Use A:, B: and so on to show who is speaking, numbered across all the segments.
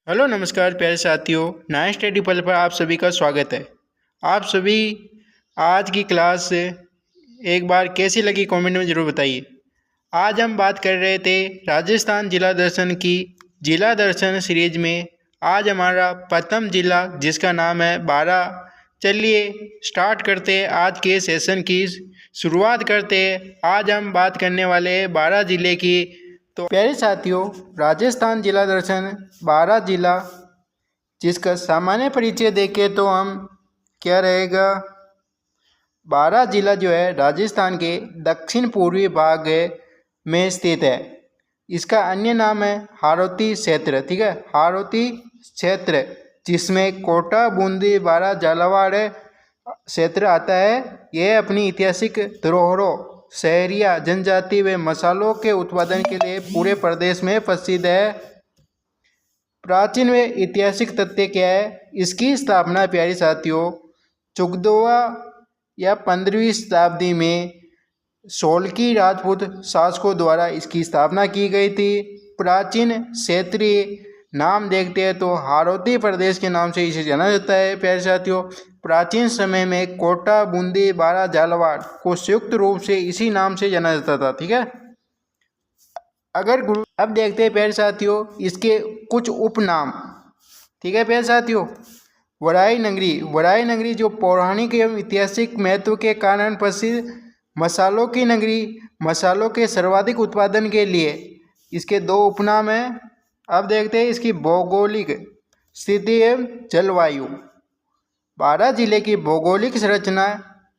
A: Hello नमस्कार प्यारे साथियों, नाइन स्टडी पल पर आप सभी का स्वागत है। आप सभी आज की क्लास एक बार कैसी लगी कमेंट में ज़रूर बताइए। आज हम बात कर रहे थे राजस्थान जिला दर्शन की जिला दर्शन सीरीज में। आज हमारा प्रथम जिला जिसका नाम है बारा। चलिए स्टार्ट करते हैं आज के सेशन की शुरुआत करते हैं। आज हम बात करने वाले हैं बारा जिले की। तो प्यारे साथियों, राजस्थान जिला दर्शन बारा जिला जिसका सामान्य परिचय देखें तो हम क्या रहेगा। बारा जिला जो है राजस्थान के दक्षिण पूर्वी भाग में स्थित है। इसका अन्य नाम है हाड़ौती क्षेत्र। ठीक है, हाड़ौती क्षेत्र जिसमें कोटा, बूंदी, बारा, झालावाड़ क्षेत्र आता है। यह अपनी ऐतिहासिक धरोहरों, शहरिया जनजाति व मसालों के उत्पादन के लिए पूरे प्रदेश में प्रसिद्ध है। प्राचीन व ऐतिहासिक तथ्य क्या है। इसकी स्थापना प्यारे साथियों 14वीं या 15वीं शताब्दी में सोलकी राजपूत शासकों द्वारा इसकी स्थापना की गई थी। प्राचीन क्षेत्रीय नाम देखते हैं तो हाड़ौती प्रदेश के नाम से इसे जाना जाता है। प्यारे साथियों, प्राचीन समय में कोटा, बूंदी, बारा, झालावाड़ को संयुक्त रूप से इसी नाम से जाना जाता था। ठीक है, अब देखते हैं प्यारे साथियों इसके कुछ उपनाम। ठीक है प्यारे साथियों, वराई नगरी। वराई नगरी जो पौराणिक एवं ऐतिहासिक महत्व के कारण प्रसिद्ध मसालों की नगरी, मसालों के सर्वाधिक उत्पादन के लिए इसके दो उपनाम हैं। अब देखते हैं इसकी भौगोलिक स्थिति एवं जलवायु। बारा जिले की भौगोलिक संरचना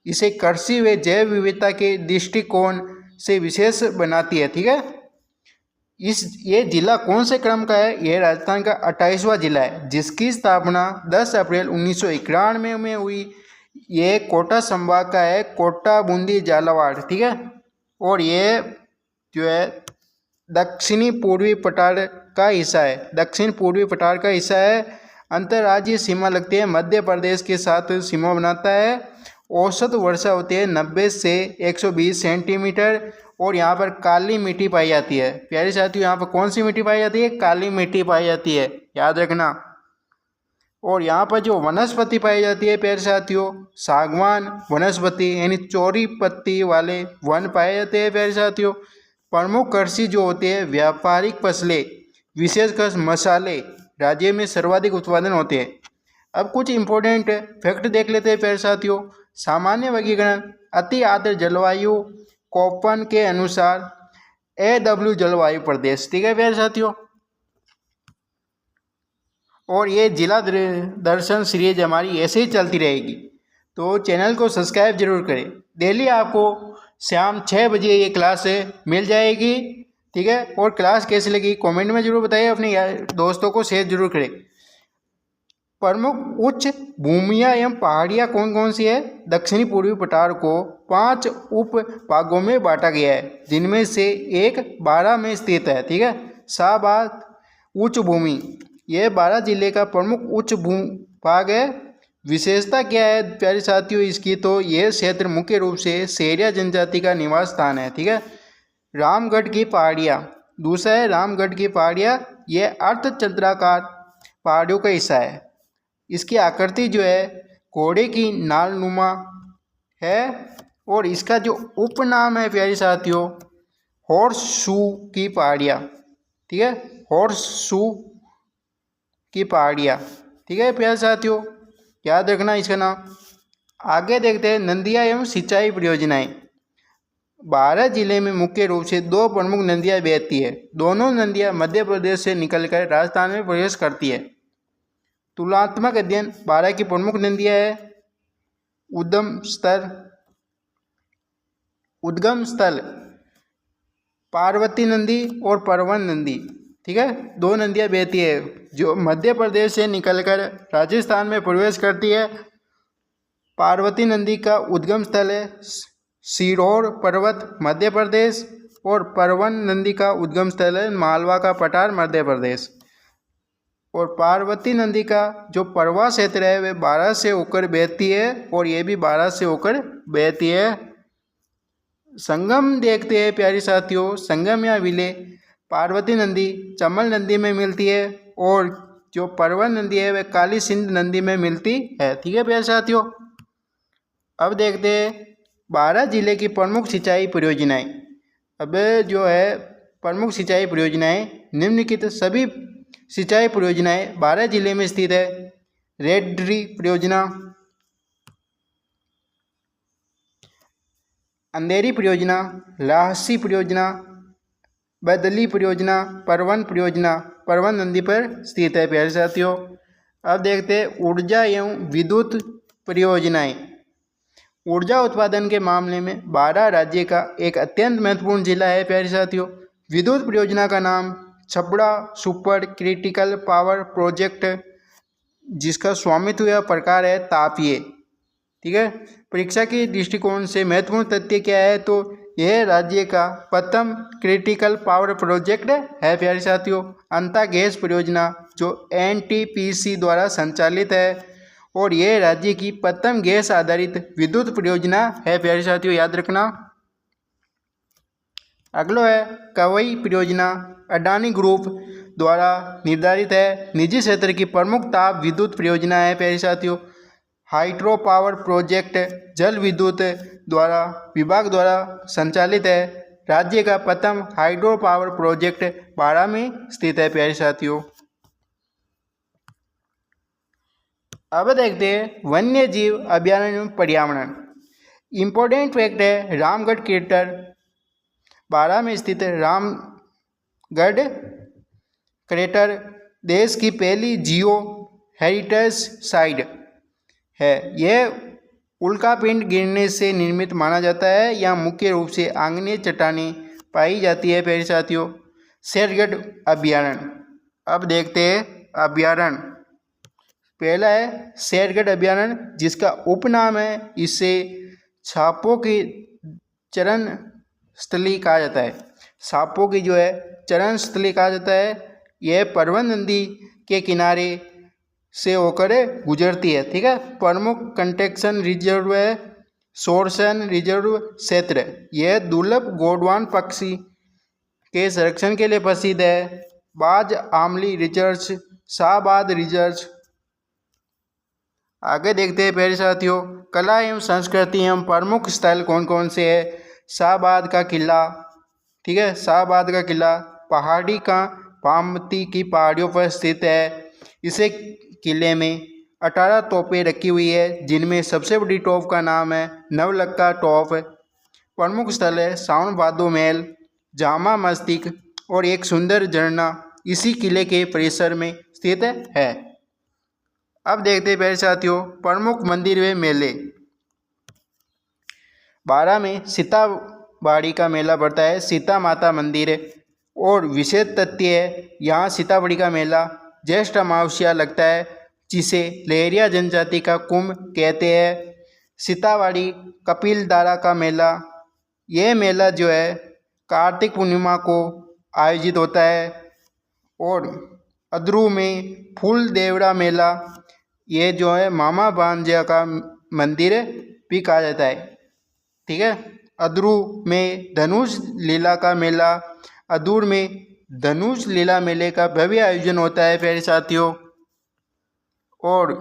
A: इसे कृषि व जैव विविधता के दृष्टिकोण से विशेष बनाती है। ठीक है, ये जिला कौन से क्रम का है। यह राजस्थान का 28वां जिला है जिसकी स्थापना 10 अप्रैल 1991 में हुई। ये कोटा संभाग का है, कोटा, बूंदी, झालावाड़। ठीक है, और ये जो है दक्षिणी पूर्वी पठार का हिस्सा है। दक्षिण पूर्वी पठार का हिस्सा है। अंतर्राज्यीय सीमा लगती है, मध्य प्रदेश के साथ सीमा बनाता है। औसत वर्षा होती है 90 से 120 सेंटीमीटर। और यहाँ पर काली मिट्टी पाई जाती है। प्यारे साथियों, यहाँ पर कौन सी मिट्टी पाई जाती है। काली मिट्टी पाई जाती है, याद रखना। और यहाँ पर जो वनस्पति पाई जाती है प्यारे साथियों, सागवान वनस्पति यानी चौड़ी पत्ती वाले वन पाए जाते हैं। प्यारे साथियों, प्रमुख कृषि जो होते हैं व्यापारिक फसलें, विशेषकर मसाले राज्य में सर्वाधिक उत्पादन होते हैं। अब कुछ इंपॉर्टेंट फैक्ट देख लेते हैं प्यारे साथियों। सामान्य वर्गीकरण अति आर्द्र जलवायु कोपन के अनुसार AW जलवायु प्रदेश। ठीक है प्यारे साथियों, और ये जिला दर्शन सीरीज हमारी ऐसे ही चलती रहेगी, तो चैनल को सब्सक्राइब जरूर करें। डेली आपको शाम 6 बजे ये क्लास मिल जाएगी। ठीक है, और क्लास कैसी लगी कमेंट में जरूर बताइए, अपने दोस्तों को शेयर जरूर करें। प्रमुख उच्च भूमियाँ एवं पहाड़ियाँ कौन कौन सी है। दक्षिणी पूर्वी पठार को 5 उप भागों में बांटा गया है, जिनमें से एक बारा में स्थित है। ठीक है, शाहबाद उच्च भूमि, यह बारा जिले का प्रमुख उच्च भाग है। विशेषता क्या है प्यारे साथियों इसकी, तो यह क्षेत्र मुख्य रूप से शहरिया जनजाति का निवास स्थान है। ठीक है, रामगढ़ की पहाड़ियाँ दूसरा है। रामगढ़ की पहाड़ियाँ यह अर्धचंद्राकार पहाड़ियों का हिस्सा है। इसकी आकृति जो है घोड़े की नालनुमा है। और इसका जो उपनाम है प्यारे साथियों हॉर्स शू की पहाड़ियाँ। ठीक है, हॉर्स शू की पहाड़ियाँ। ठीक है प्यारे साथियों, याद रखना इसका नाम। आगे देखते हैं नदियाँ एवं सिंचाई परियोजनाएं। बारा जिले में मुख्य रूप से 2 प्रमुख नदियाँ बहती है। दोनों नदियाँ मध्य प्रदेश से निकलकर राजस्थान में प्रवेश करती है। तुलनात्मक अध्ययन बारा की प्रमुख नदियाँ है। उद्गम स्थल पार्वती नदी और परवन नदी। ठीक है, 2 नदियाँ बहती है जो मध्य प्रदेश से निकलकर राजस्थान में प्रवेश करती है। पार्वती नदी का उद्गम स्थल है सिरोर पर्वत मध्य प्रदेश, और परवन नदी का उद्गम स्थल है मालवा का पठार मध्य प्रदेश। और पार्वती नदी का जो परवा क्षेत्र है वह बारा से होकर बहती है, और ये भी बारा से होकर बहती है। संगम देखते हैं प्यारे साथियों। संगम या विलय पार्वती नदी चमल नदी में मिलती है, और जो परवन नदी है वह काली सिंध नदी में मिलती है। ठीक है प्यारे साथियों। अब देखते हैं 12 जिले की प्रमुख सिंचाई परियोजनाएं। अब जो है प्रमुख सिंचाई परियोजनाएं निम्नलिखित सभी सिंचाई परियोजनाएं 12 जिले में स्थित है। रेड्डी परियोजना, अंधेरी परियोजना, लाहसी परियोजना, बदली परियोजना, परवन परियोजना परवन नदी पर स्थित है प्यारे साथियों। अब देखते हैं ऊर्जा एवं विद्युत परियोजनाएं। ऊर्जा उत्पादन के मामले में 12 राज्य का एक अत्यंत महत्वपूर्ण जिला है प्यारे साथियों। विद्युत परियोजना का नाम Chhapra super critical power project, जिसका स्वामित्व या प्रकार है तापीय। ठीक है, परीक्षा के दृष्टिकोण से महत्वपूर्ण तथ्य क्या है, तो यह राज्य का प्रथम क्रिटिकल पावर प्रोजेक्ट है प्यारे साथियों। अंता गैस परियोजना जो NTPC द्वारा संचालित है और यह राज्य की प्रथम गैस आधारित विद्युत परियोजना है प्यारे साथियों, याद रखना। अगला है कवई परियोजना, अडानी ग्रुप द्वारा निर्धारित है, निजी क्षेत्र की प्रमुख ताप विद्युत परियोजना है प्यारे साथियों। हाइड्रो पावर प्रोजेक्ट जल विद्युत द्वारा विभाग द्वारा संचालित है, राज्य का प्रथम हाइड्रो पावर प्रोजेक्ट 12 में स्थित है प्यारे साथियों। अब देखते हैं वन्य जीव अभयारण्य पर्यावरण। इम्पोर्टेंट फैक्ट है रामगढ़ क्रेटर 12 में स्थित है। रामगढ़ क्रेटर देश की पहली जियो हेरिटेज साइट है। यह उल्कापिंड गिरने से निर्मित माना जाता है। यहाँ मुख्य रूप से आग्नेय चट्टानें पाई जाती है प्यारे साथियों। शेरगढ़ अभयारण्य। अब देखते हैं अभयारण्य। पहला है शेरगढ़ अभयारण्य, जिसका उपनाम है, इसे सांपों की चरण स्थली कहा जाता है। सांपों की जो है चरण स्थली कहा जाता है। यह परवन नदी के किनारे से होकर गुजरती है। ठीक है, प्रमुख कंटेक्शन रिजर्व है सोरसन रिजर्व क्षेत्र। यह दुर्लभ गोडवान पक्षी के संरक्षण के लिए प्रसिद्ध है। बाज आमली रिजर्व, शाहबाद रिजर्व। आगे देखते हैं प्यारे साथियों कला एवं संस्कृति एवं प्रमुख स्थल कौन कौन से है। शाहबाद का किला, ठीक है, शाहबाद का किला पहाड़ी का पामती की पहाड़ियों पर स्थित है। इसे किले में 18 तोपें रखी हुई है, जिनमें सबसे बड़ी तोप का नाम है नवलखा तोप। प्रमुख स्थल है सावन भादो महल, जामा मस्जिद और एक सुंदर झरना इसी किले के परिसर में स्थित है। अब देखते हैं प्यारे साथियों प्रमुख मंदिर व मेले। 12 में सीताबाड़ी का मेला पड़ता है, सीता माता मंदिर और विशेष तथ्य है यहाँ सीताबाड़ी का मेला ज्येष्ठ अमावस्या लगता है, जिसे लहरिया जनजाति का कुंभ कहते हैं। सीताबाड़ी कपिलधारा का मेला, यह मेला जो है कार्तिक पूर्णिमा को आयोजित होता है। और अद्रू में फूल देवड़ा मेला, ये जो है मामा भांजा का मंदिर भी कहा जाता है। ठीक है, अद्रू में धनुष लीला का मेला, अदूर में धनुष लीला मेले का भव्य आयोजन होता है प्यारे साथियों। और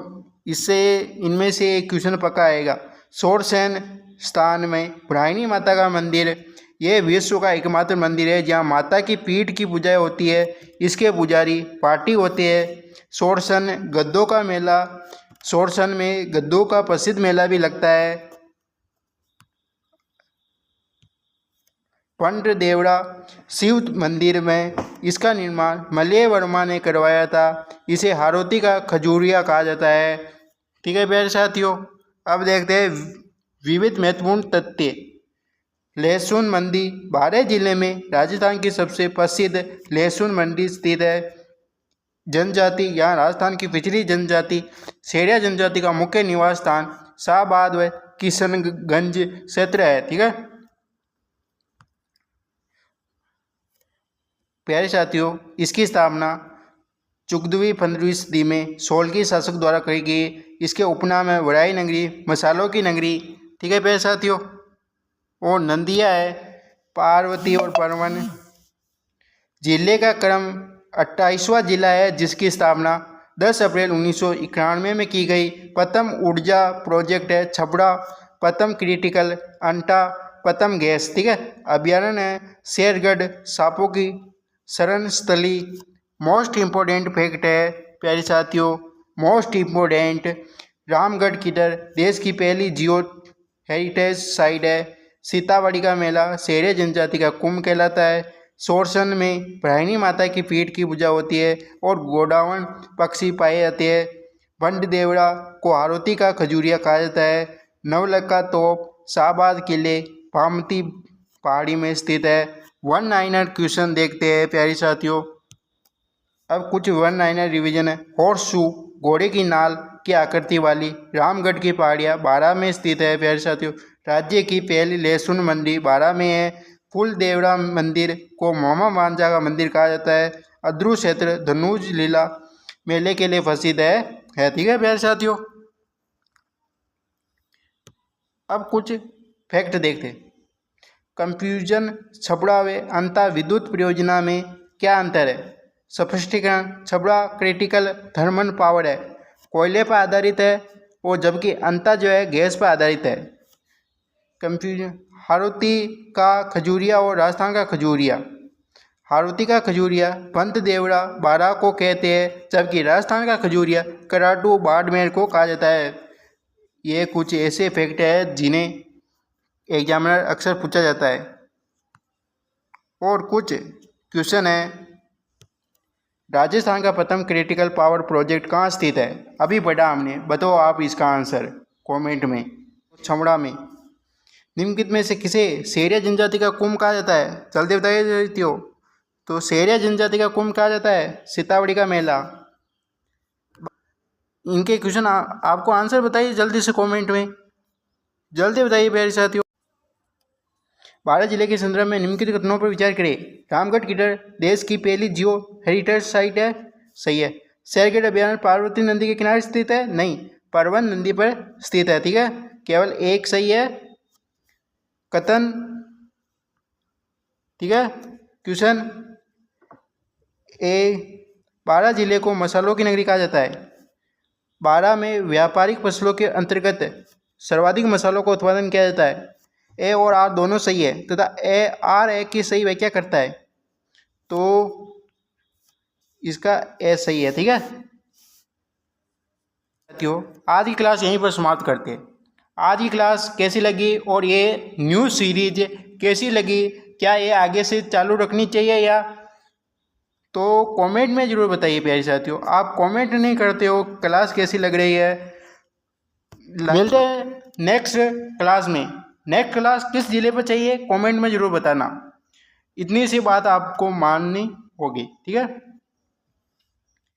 A: इससे इनमें से एक क्वेश्चन पक्का आएगा। सोरसेन स्थान में भ्रायणी माता का मंदिर, यह विश्व का एकमात्र मंदिर है जहाँ माता की पीठ की पूजा होती है। इसके पुजारी पाटी होते हैं। सोरसन गद्दों का मेला, सोरसन में गद्दों का प्रसिद्ध मेला भी लगता है। पंड देवड़ा शिव मंदिर में इसका निर्माण मलय वर्मा ने करवाया था। इसे हारोती का खजूरिया कहा जाता है। ठीक है प्यारे साथियों, अब देखते हैं विविध महत्वपूर्ण तथ्य। लहसुन मंडी 12 जिले में राजस्थान की सबसे प्रसिद्ध लहसुन मंडी स्थित है। जनजाति, यहाँ राजस्थान की पिछड़ी जनजाति सेरिया जनजाति का मुख्य निवास स्थान शाहबाद व किशनगंज क्षेत्र है। ठीक है प्यारे साथियों, इसकी स्थापना 14वीं सदी में सोलकी शासक द्वारा करी गई। इसके उपनाम है वराई नगरी, मसालों की नगरी। ठीक है प्यारे साथियों, और नंदिया है पार्वती और परवन। जिले का क्रम 28वां जिला है, जिसकी स्थापना 10 अप्रैल 1991 में की गई। प्रथम ऊर्जा प्रोजेक्ट है छबड़ा। प्रथम क्रिटिकल अंटा प्रथम गैस, ठीक है। अभ्यारण्य है शेरगढ़ सांपों की शरण स्थली। मोस्ट इम्पोर्टेंट फैक्ट है प्यारे साथियों, मोस्ट इम्पोर्टेंट, रामगढ़ किधर देश की पहली जियो हेरिटेज साइट है। सीतावड़ी का मेला शेरे जनजाति का कुंभ कहलाता है। सोरसन में भराइनी माता की पीठ की पूजा होती है और गोडावण पक्षी पाए जाते हैं। भंड देवड़ा को हारोती का खजूरिया कहा जाता है। नवलखा तोप शाहबाद किले भामती पहाड़ी में स्थित है। वन लाइनर क्वेश्चन देखते हैं प्यारे साथियों। अब कुछ वन लाइनर रिवीजन है। हॉर्स शू घोड़े की नाल की आकृति वाली रामगढ़ की पहाड़ियाँ 12 में स्थित है प्यारे साथियों। राज्य की पहली लहसुन मंडी 12 में है। फूल देवड़ा मंदिर को मोमा मांझा का मंदिर कहा जाता है। अद्रु क्षेत्र धनुज लीला मेले के लिए प्रसिद्ध है, ठीक है प्यारे साथियों। अब कुछ फैक्ट देखते हैं। कंफ्यूजन छबड़ा व अंता विद्युत परियोजना में क्या अंतर है? सफिस्टिकेशन छबड़ा क्रिटिकल थर्मल पावर है, कोयले पर आधारित है, और जबकि अंता जो है गैस पर आधारित है। कंफ्यूजन हारोती का खजूरिया और राजस्थान का खजूरिया। हारोती का खजूरिया पंत देवड़ा 12 को कहते हैं, जबकि राजस्थान का खजूरिया कराटू बाड़मेर को कहा जाता है। ये कुछ ऐसे फैक्ट है जिन्हें एग्जामिनर अक्सर पूछा जाता है। और कुछ क्वेश्चन है। राजस्थान का प्रथम क्रिटिकल पावर प्रोजेक्ट कहाँ स्थित है? अभी पढ़ा हमने, बताओ आप इसका आंसर कमेंट में। छमड़ा में। निम्नलिखित में से किसे शेरिया जनजाति का कुंभ कहा जाता है? जल्दी बताइए तो शेरिया जनजाति का कुंभ कहा जाता है सीतावड़ी का मेला। इनके क्वेश्चन आपको आंसर बताइए जल्दी से कमेंट में, जल्दी बताइए प्यारे साथियों। 12 जिले के संदर्भ में निम्नलिखित घटनाओं पर विचार करें। रामगढ़ किधर देश की पहली जियो हेरिटेज साइट है, सही है। शेरगढ़ अभ्यारण्य पार्वती नदी के किनारे स्थित है, नहीं, परवन नदी पर स्थित है, ठीक है। केवल एक सही है कथन, ठीक है। क्वेश्चन ए, 12 जिले को मसालों की नगरी कहा जाता है। 12 में व्यापारिक फसलों के अंतर्गत सर्वाधिक मसालों का उत्पादन किया जाता है। ए और आर दोनों सही है तथा आर ए की सही व्याख्या करता है, तो इसका ए सही है, ठीक है साथियों। आज की क्लास यहीं पर समाप्त करते हैं। आज की क्लास कैसी लगी और ये न्यू सीरीज कैसी लगी, क्या ये आगे से चालू रखनी चाहिए या, तो कमेंट में ज़रूर बताइए प्यारे साथियों। आप कमेंट नहीं करते हो क्लास कैसी लग रही है। मिलते हैं नेक्स्ट क्लास में। नेक्स्ट क्लास किस जिले पर चाहिए कमेंट में ज़रूर बताना। इतनी सी बात आपको माननी होगी, ठीक है।